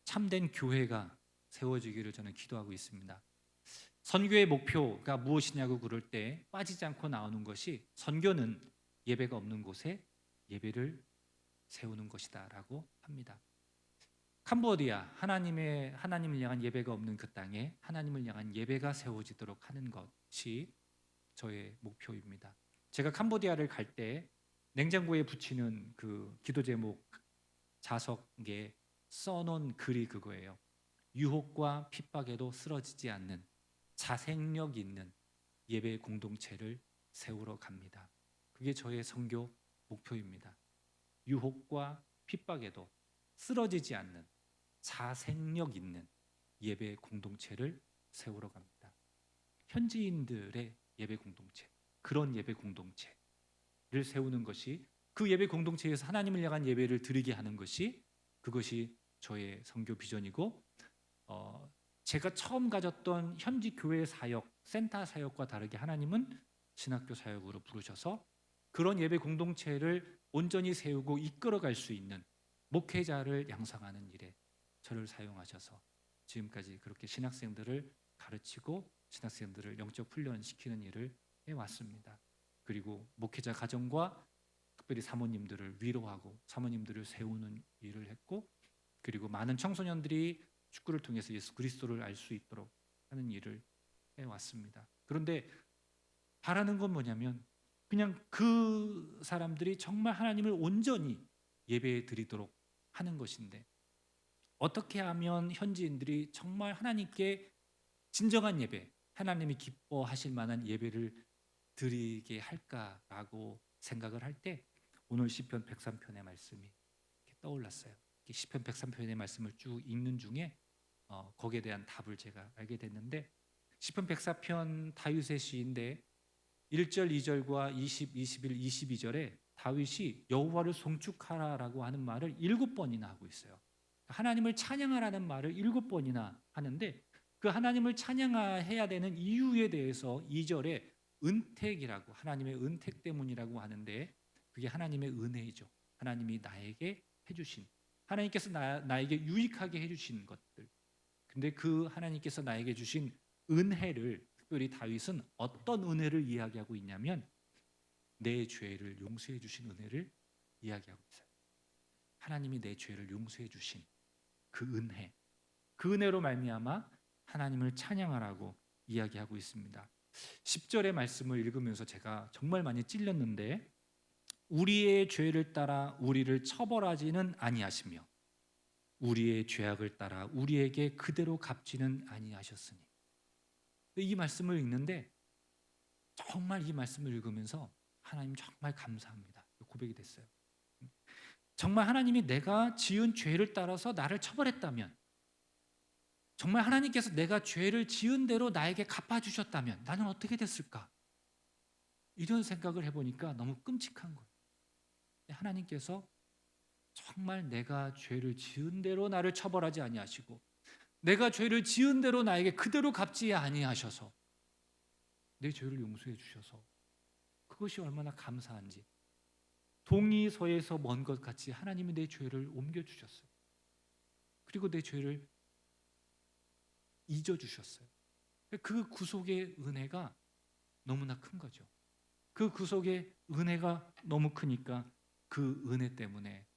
참된 교회가 세워지기를 저는 기도하고 있습니다. 선교의 목표가 무엇이냐고 물을 때 빠지지 않고 나오는 것이, 선교는 예배가 없는 곳에 예배를 세우는 것이다라고 합니다. 캄보디아, 하나님을 향한 예배가 없는 그 땅에 하나님을 향한 예배가 세워지도록 하는 것이 저의 목표입니다. 제가 캄보디아를 갈 때 냉장고에 붙이는 그 기도 제목 자석에 써놓은 글이 그거예요. 유혹과 핍박에도 쓰러지지 않는 자생력 있는 예배 공동체를 세우러 갑니다. 그게 저의 선교 목표입니다. 유혹과 핍박에도 쓰러지지 않는 자생력 있는 예배 공동체를 세우러 갑니다. 현지인들의 예배 공동체, 그런 예배 공동체를 세우는 것이, 그 예배 공동체에서 하나님을 향한 예배를 드리게 하는 것이, 그것이 저의 선교 비전이고, 제가 처음 가졌던 현지 교회 사역, 센터 사역과 다르게 하나님은 신학교 사역으로 부르셔서 그런 예배 공동체를 온전히 세우고 이끌어갈 수 있는 목회자를 양성하는 일에 저를 사용하셔서 지금까지 그렇게 신학생들을 가르치고 신학생들을 영적 훈련시키는 일을 해왔습니다. 그리고 목회자 가정과 특별히 사모님들을 위로하고 사모님들을 세우는 일을 했고, 그리고 많은 청소년들이 축구를 통해서 예수 그리스도를 알 수 있도록 하는 일을 해왔습니다. 그런데 바라는 건 뭐냐면, 그냥 그 사람들이 정말 하나님을 온전히 예배 드리도록 하는 것인데, 어떻게 하면 현지인들이 정말 하나님께 진정한 예배, 하나님이 기뻐하실 만한 예배를 드리게 할까라고 생각을 할 때 오늘 시편 103편의 말씀이 이렇게 떠올랐어요. 시편 103편의 말씀을 쭉 읽는 중에 거기에 대한 답을 제가 알게 됐는데, 시편 104편 다윗의 시인데 1절, 2절과 20, 21, 22절에 다윗이 여호와를 송축하라라고 하는 말을 7번이나 하고 있어요. 하나님을 찬양하라는 말을 7번이나 하는데, 그 하나님을 찬양해야 되는 이유에 대해서 2절에 은택이라고, 하나님의 은택 때문이라고 하는데, 그게 하나님의 은혜이죠. 하나님이 나에게 해주신, 하나님께서 나에게 유익하게 해주신 것들. 근데 그 하나님께서 나에게 주신 은혜를, 특별히 다윗은 어떤 은혜를 이야기하고 있냐면 내 죄를 용서해 주신 은혜를 이야기하고 있어요. 하나님이 내 죄를 용서해 주신 그 은혜, 그 은혜로 말미암아 하나님을 찬양하라고 이야기하고 있습니다. 10절의 말씀을 읽으면서 제가 정말 많이 찔렸는데, 우리의 죄를 따라 우리를 처벌하지는 아니하시며 우리의 죄악을 따라 우리에게 그대로 갚지는 아니하셨으니. 이 말씀을 읽는데 정말 이 말씀을 읽으면서 하나님 정말 감사합니다, 고백이 됐어요. 정말 하나님이 내가 지은 죄를 따라서 나를 처벌했다면, 정말 하나님께서 내가 죄를 지은 대로 나에게 갚아주셨다면 나는 어떻게 됐을까? 이런 생각을 해보니까 너무 끔찍한 거예요. 하나님께서 정말 내가 죄를 지은 대로 나를 처벌하지 아니하시고 내가 죄를 지은 대로 나에게 그대로 갚지 아니하셔서 내 죄를 용서해 주셔서, 그것이 얼마나 감사한지, 동이서에서 먼 것 같이 하나님이 내 죄를 옮겨주셨어요. 그리고 내 죄를 잊어주셨어요. 그 구속의 은혜가 너무나 큰 거죠. 그 구속의 은혜가 너무 크니까 그 은혜 때문에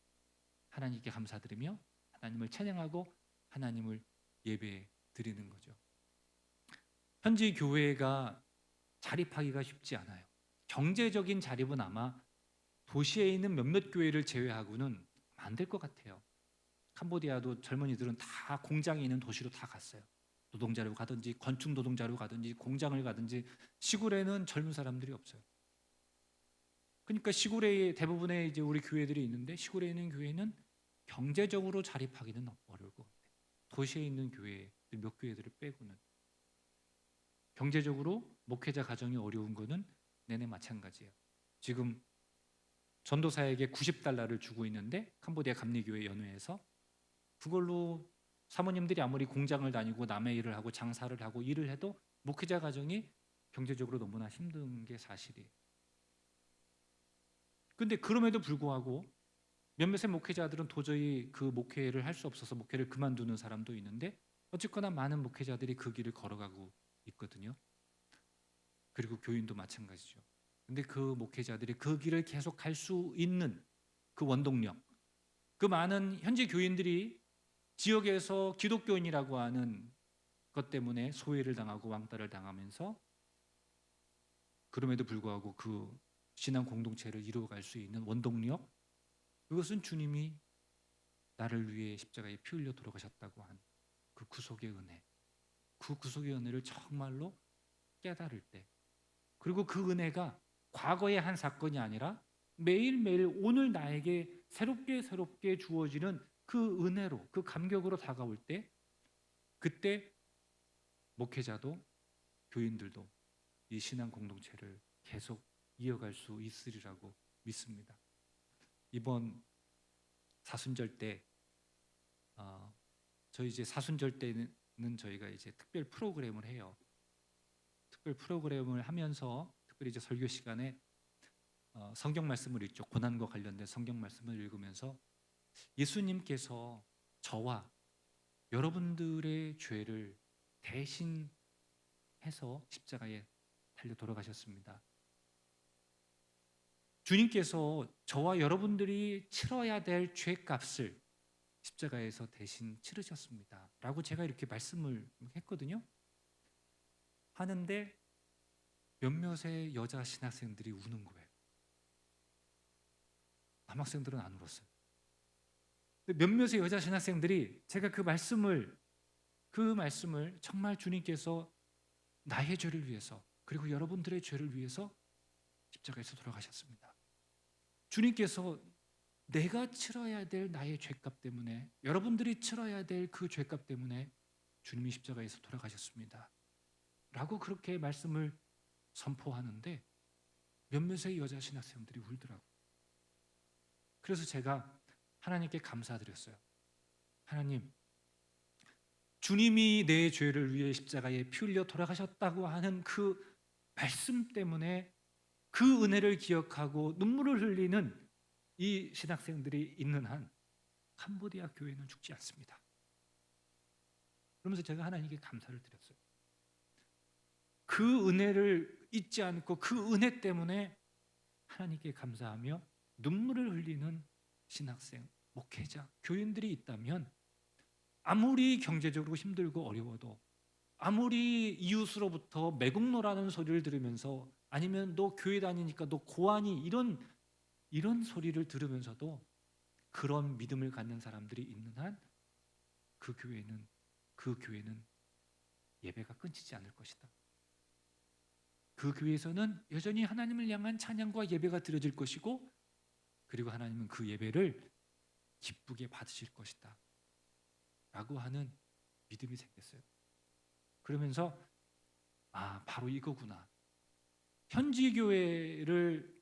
하나님께 감사드리며 하나님을 찬양하고 하나님을 예배 드리는 거죠. 현지 교회가 자립하기가 쉽지 않아요. 경제적인 자립은 아마 도시에 있는 몇몇 교회를 제외하고는 안 될 것 같아요. 캄보디아도 젊은이들은 다 공장이 있는 도시로 다 갔어요. 노동자로 가든지 건축 노동자로 가든지 공장을 가든지. 시골에는 젊은 사람들이 없어요. 그러니까 시골에 대부분의 이제 우리 교회들이 있는데, 시골에 있는 교회는 경제적으로 자립하기는 어려울 것 같아요. 도시에 있는 교회 몇 교회들을 빼고는. 경제적으로 목회자 가정이 어려운 거는 내내 마찬가지예요. 지금 전도사에게 90달러를 주고 있는데, 캄보디아 감리교회 연회에서 그걸로 사모님들이 아무리 공장을 다니고 남의 일을 하고 장사를 하고 일을 해도 목회자 가정이 경제적으로 너무나 힘든 게 사실이에요. 근데 그럼에도 불구하고 몇몇의 목회자들은 도저히 그 목회를 할 수 없어서 목회를 그만두는 사람도 있는데, 어쨌거나 많은 목회자들이 그 길을 걸어가고 있거든요. 그리고 교인도 마찬가지죠. 근데 그 목회자들이 그 길을 계속 갈 수 있는 그 원동력, 그 많은 현지 교인들이 지역에서 기독교인이라고 하는 것 때문에 소외를 당하고 왕따를 당하면서, 그럼에도 불구하고 그 신앙 공동체를 이루어갈 수 있는 원동력, 그것은 주님이 나를 위해 십자가에 피 흘려 돌아가셨다고 한 그 구속의 은혜, 그 구속의 은혜를 정말로 깨달을 때, 그리고 그 은혜가 과거의 한 사건이 아니라 매일매일 오늘 나에게 새롭게 주어지는 그 은혜로, 그 감격으로 다가올 때, 그때 목회자도 교인들도 이 신앙 공동체를 계속 이어갈 수 있으리라고 믿습니다. 이번 사순절 때, 저희 이제 사순절 때는 저희가 이제 특별 프로그램을 해요. 특별 프로그램을 하면서 특별히 이제 설교 시간에 성경 말씀을 읽죠. 고난과 관련된 성경 말씀을 읽으면서 예수님께서 저와 여러분들의 죄를 대신해서 십자가에 달려 돌아가셨습니다. 주님께서 저와 여러분들이 치러야 될 죄값을 십자가에서 대신 치르셨습니다 라고 제가 이렇게 말씀을 했거든요. 하는데 몇몇의 여자 신학생들이 우는 거예요. 남학생들은 안 울었어요. 몇몇의 여자 신학생들이 제가 그 말씀을 정말 주님께서 나의 죄를 위해서, 그리고 여러분들의 죄를 위해서 십자가에서 돌아가셨습니다. 주님께서 내가 치러야 될 나의 죄값 때문에, 여러분들이 치러야 될 그 죄값 때문에 주님이 십자가에서 돌아가셨습니다 라고 그렇게 말씀을 선포하는데 몇몇의 여자 신학생들이 울더라고요. 그래서 제가 하나님께 감사드렸어요. 하나님, 주님이 내 죄를 위해 십자가에 피 흘려 돌아가셨다고 하는 그 말씀 때문에 그 은혜를 기억하고 눈물을 흘리는 이 신학생들이 있는 한 캄보디아 교회는 죽지 않습니다. 그러면서 제가 하나님께 감사를 드렸어요. 그 은혜를 잊지 않고 그 은혜 때문에 하나님께 감사하며 눈물을 흘리는 신학생, 목회자, 교인들이 있다면, 아무리 경제적으로 힘들고 어려워도, 아무리 이웃으로부터 매국노라는 소리를 들으면서, 아니면 너 교회 다니니까 너 고아니, 이런 소리를 들으면서도 그런 믿음을 갖는 사람들이 있는 한 그 교회는 예배가 끊기지 않을 것이다. 그 교회에서는 여전히 하나님을 향한 찬양과 예배가 드려질 것이고, 그리고 하나님은 그 예배를 기쁘게 받으실 것이다 라고 하는 믿음이 생겼어요. 그러면서 바로 이거구나. 현지 교회를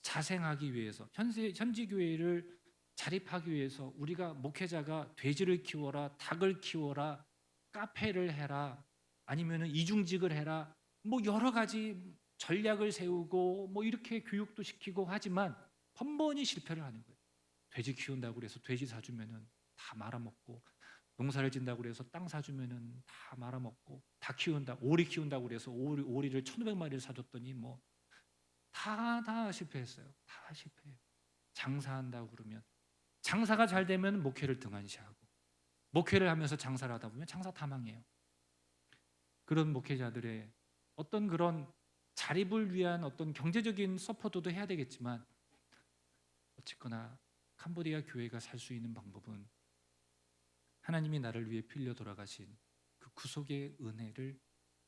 자생하기 위해서, 현지 교회를 자립하기 위해서 우리가 목회자가 돼지를 키워라, 닭을 키워라, 카페를 해라, 아니면 이중직을 해라, 뭐 여러 가지 전략을 세우고 뭐 이렇게 교육도 시키고 하지만 번번이 실패를 하는 거예요. 돼지 키운다고 해서 돼지 사주면은 다 말아먹고, 농사를 짓는다고 해서 땅 사주면은 다 말아먹고, 오리 키운다고 해서 오리를 1,500마리를 사줬더니 뭐 다 실패했어요. 다 실패해요. 장사한다고 그러면, 장사가 잘 되면 목회를 등한시하고, 목회를 하면서 장사를 하다 보면 장사 다 망해요. 그런 목회자들의 어떤 그런 자립을 위한 어떤 경제적인 서포트도 해야 되겠지만 어쨌거나 캄보디아 교회가 살 수 있는 방법은 하나님이 나를 위해 빌려 돌아가신 그 구속의 은혜를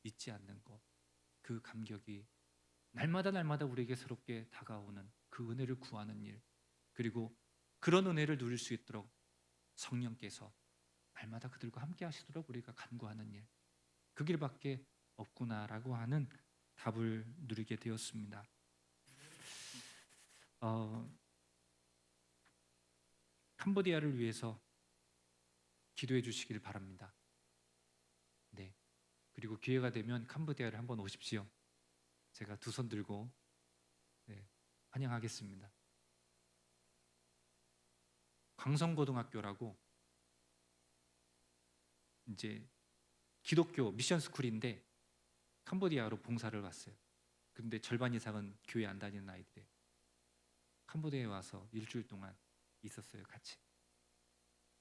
잊지 않는 것, 그 감격이 날마다 우리에게 새롭게 다가오는 그 은혜를 구하는 일, 그리고 그런 은혜를 누릴 수 있도록 성령께서 날마다 그들과 함께 하시도록 우리가 간구하는 일, 그 길밖에 없구나라고 하는 답을 누리게 되었습니다. 캄보디아를 위해서 기도해 주시길 바랍니다. 네. 그리고 기회가 되면 캄보디아를 한번 오십시오. 제가 두 손 들고 환영하겠습니다. 광성고등학교라고 이제 기독교 미션 스쿨인데 캄보디아로 봉사를 왔어요. 근데 절반 이상은 교회 안 다니는 아이들이에요. 캄보디아에 와서 일주일 동안 있었어요. 같이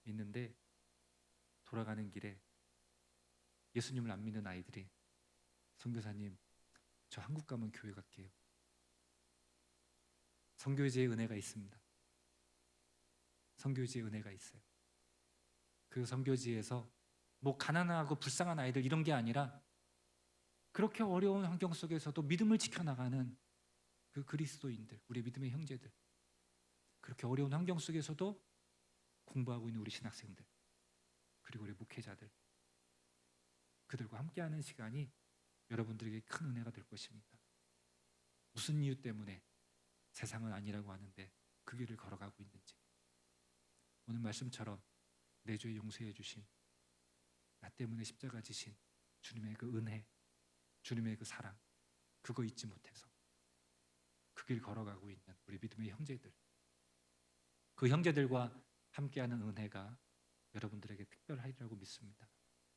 있는데 돌아가는 길에 예수님을 안 믿는 아이들이 선교사님, 저 한국 가면 교회 갈게요. 선교지의 은혜가 있습니다. 선교지의 은혜가 있어요. 그 선교지에서 뭐 가난하고 불쌍한 아이들 이런 게 아니라 그렇게 어려운 환경 속에서도 믿음을 지켜나가는 그 그리스도인들, 우리 믿음의 형제들, 그렇게 어려운 환경 속에서도 공부하고 있는 우리 신학생들, 그리고 우리 목회자들, 그들과 함께하는 시간이 여러분들에게 큰 은혜가 될 것입니다. 무슨 이유 때문에 세상은 아니라고 하는데 그 길을 걸어가고 있는지, 오늘 말씀처럼 내 죄 용서해 주신, 나 때문에 십자가 지신 주님의 그 은혜, 주님의 그 사랑, 그거 잊지 못해서 그 길 걸어가고 있는 우리 믿음의 형제들, 그 형제들과 함께하는 은혜가 여러분들에게 특별하리라고 믿습니다.